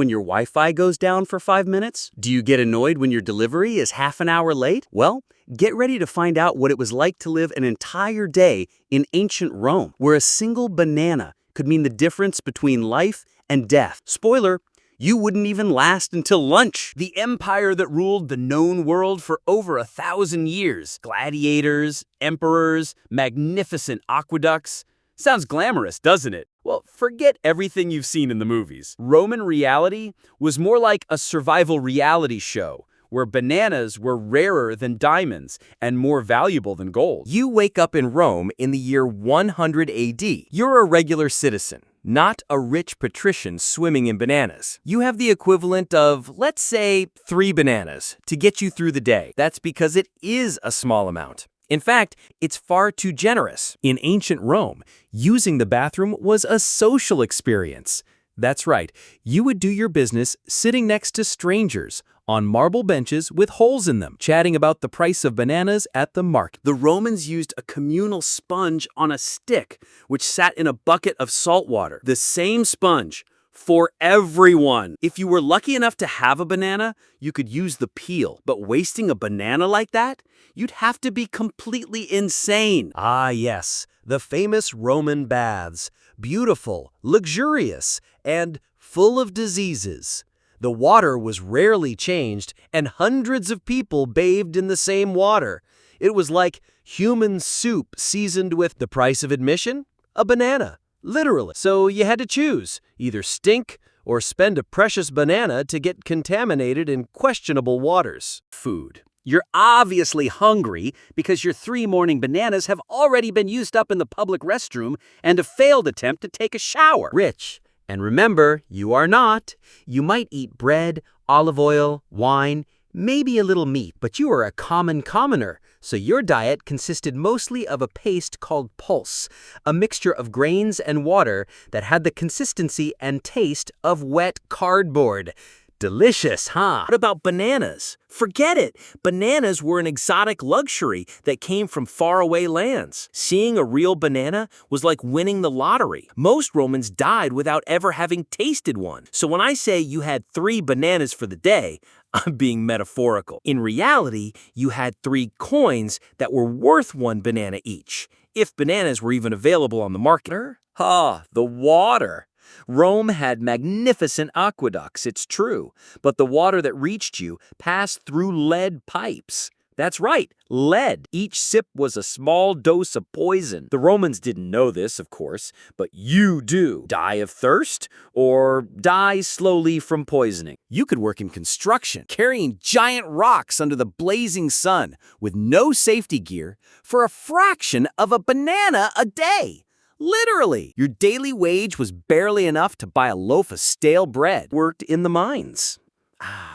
When your Wi-Fi goes down for 5 minutes? Do you get annoyed when your delivery is half an hour late? Well, get ready to find out what it was like to live an entire day in ancient Rome, where a single banana could mean the difference between life and death. Spoiler, you wouldn't even last until lunch. The empire that ruled the known world for over 1,000 years. Gladiators, emperors, magnificent aqueducts. Sounds glamorous, doesn't it? Well, forget everything you've seen in the movies. Roman reality was more like a survival reality show, where bananas were rarer than diamonds and more valuable than gold. You wake up in Rome in the year 100 AD. You're a regular citizen, not a rich patrician swimming in bananas. You have the equivalent of, let's say, 3 bananas to get you through the day. That's because it is a small amount. In fact, it's far too generous. In ancient Rome, using the bathroom was a social experience. That's right, you would do your business sitting next to strangers on marble benches with holes in them, chatting about the price of bananas at the market. The Romans used a communal sponge on a stick, which sat in a bucket of salt water. The same sponge for everyone. If you were lucky enough to have a banana, you could use the peel. But wasting a banana like that? You'd have to be completely insane. Ah, yes, the famous Roman baths. Beautiful, luxurious, and full of diseases. The water was rarely changed, and hundreds of people bathed in the same water. It was like human soup seasoned with the price of admission? A banana, literally. So you had to choose, either stink or spend a precious banana to get contaminated in questionable waters. Food. You're obviously hungry because your 3 morning bananas have already been used up in the public restroom and a failed attempt to take a shower. Rich. And remember, you are not. You might eat bread, olive oil, wine, maybe a little meat, but you are a commoner, so your diet consisted mostly of a paste called pulse, a mixture of grains and water that had the consistency and taste of wet cardboard. Delicious, huh? What about bananas? Forget it! Bananas were an exotic luxury that came from faraway lands. Seeing a real banana was like winning the lottery. Most Romans died without ever having tasted one. So when I say you had 3 bananas for the day, I'm being metaphorical. In reality, you had 3 coins that were worth 1 banana each, if bananas were even available on the market. The water. Rome had magnificent aqueducts, it's true, but the water that reached you passed through lead pipes. That's right, lead. Each sip was a small dose of poison. The Romans didn't know this, of course, but you do. Die of thirst or die slowly from poisoning. You could work in construction, carrying giant rocks under the blazing sun with no safety gear for a fraction of a banana a day. Literally, your daily wage was barely enough to buy a loaf of stale bread. Worked in the mines.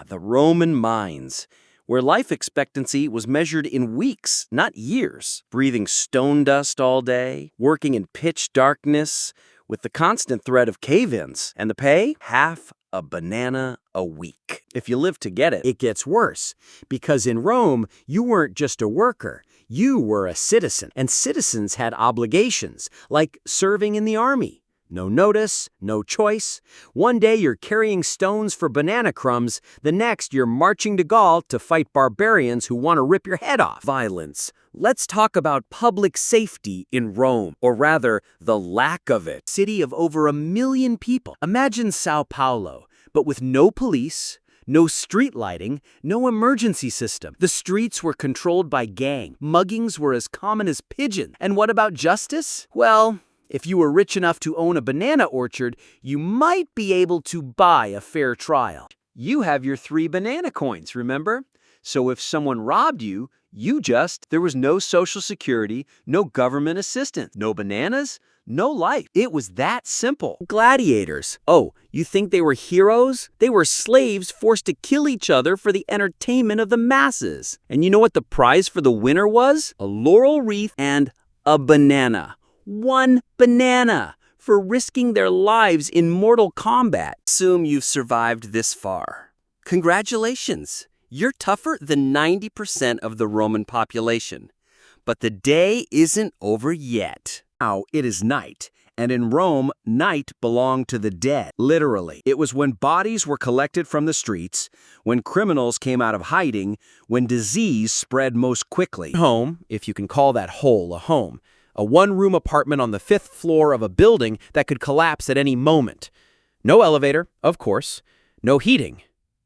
The Roman mines, where life expectancy was measured in weeks, not years. Breathing stone dust all day, working in pitch darkness, with the constant threat of cave-ins. And the pay? Half a banana a week. If you live to get it. It gets worse, because in Rome, you weren't just a worker. You were a citizen, and citizens had obligations, like serving in the army. No notice, no choice. One day you're carrying stones for banana crumbs, the next you're marching to Gaul to fight barbarians who want to rip your head off. Violence. Let's talk about public safety in Rome, or rather, the lack of it. City of over 1 million people. Imagine Sao Paulo, but with no police, no street lighting, no emergency system. The streets were controlled by gang. Muggings were as common as pigeons. And what about justice? Well, if you were rich enough to own a banana orchard, you might be able to buy a fair trial. You have your 3 banana coins, remember? So if someone robbed you, there was no social security, no government assistance, no bananas, no life. It was that simple. Gladiators. Oh, you think they were heroes? They were slaves forced to kill each other for the entertainment of the masses. And you know what the prize for the winner was? A laurel wreath and a banana. 1 banana for risking their lives in mortal combat. Assume you've survived this far. Congratulations. You're tougher than 90% of the Roman population. But the day isn't over yet. Now it is night, And in Rome, night belonged to the dead, literally. It was when bodies were collected from the streets, when criminals came out of hiding, when disease spread most quickly. Home, if you can call that hole a home. A one-room apartment on the 5th floor of a building that could collapse at any moment. No elevator, of course. No heating.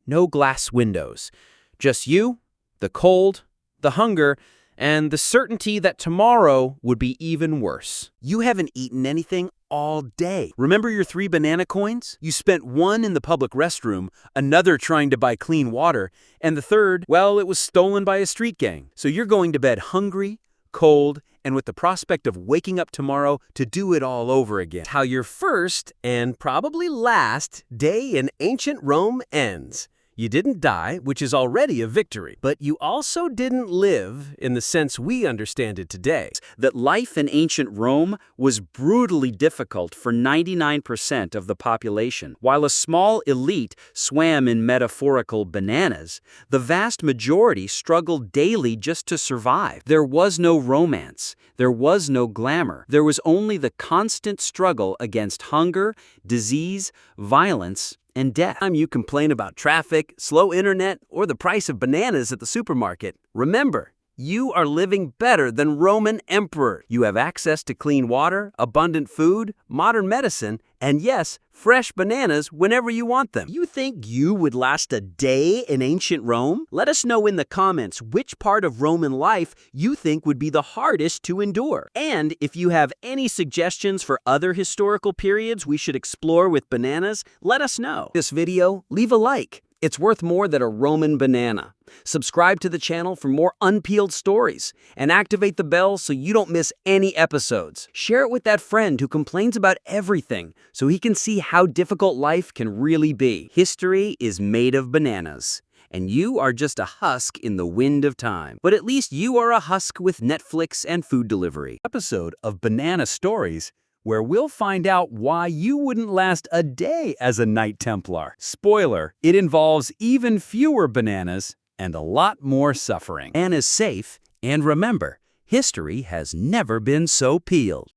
No glass windows. Just you, the cold, the hunger, and the certainty that tomorrow would be even worse. You haven't eaten anything all day. Remember your 3 banana coins? You spent one in the public restroom, another trying to buy clean water, and the third, well, it was stolen by a street gang. So you're going to bed hungry, cold, and with the prospect of waking up tomorrow to do it all over again. How your first, and probably last, day in ancient Rome ends. You didn't die, which is already a victory, but you also didn't live in the sense we understand it today. That life in ancient Rome was brutally difficult for 99% of the population. While a small elite swam in metaphorical bananas, the vast majority struggled daily just to survive. There was no romance. There was no glamour. There was only the constant struggle against hunger, disease, violence, and death. Time you complain about traffic, slow internet, or the price of bananas at the supermarket, remember, you are living better than Roman emperors. You have access to clean water, abundant food, modern medicine, and yes, fresh bananas whenever you want them. You think you would last a day in ancient Rome? Let us know in the comments which part of Roman life you think would be the hardest to endure. And if you have any suggestions for other historical periods we should explore with bananas, let us know. This video, leave a like. It's worth more than a Roman banana. Subscribe to the channel for more unpeeled stories and activate the bell so you don't miss any episodes. Share it with that friend who complains about everything so he can see how difficult life can really be. History is made of bananas, and you are just a husk in the wind of time. But at least you are a husk with Netflix and food delivery. Episode of Banana Stories, where we'll find out why you wouldn't last a day as a Knight Templar. Spoiler, it involves even fewer bananas and a lot more suffering. And is safe, and remember, history has never been so peeled.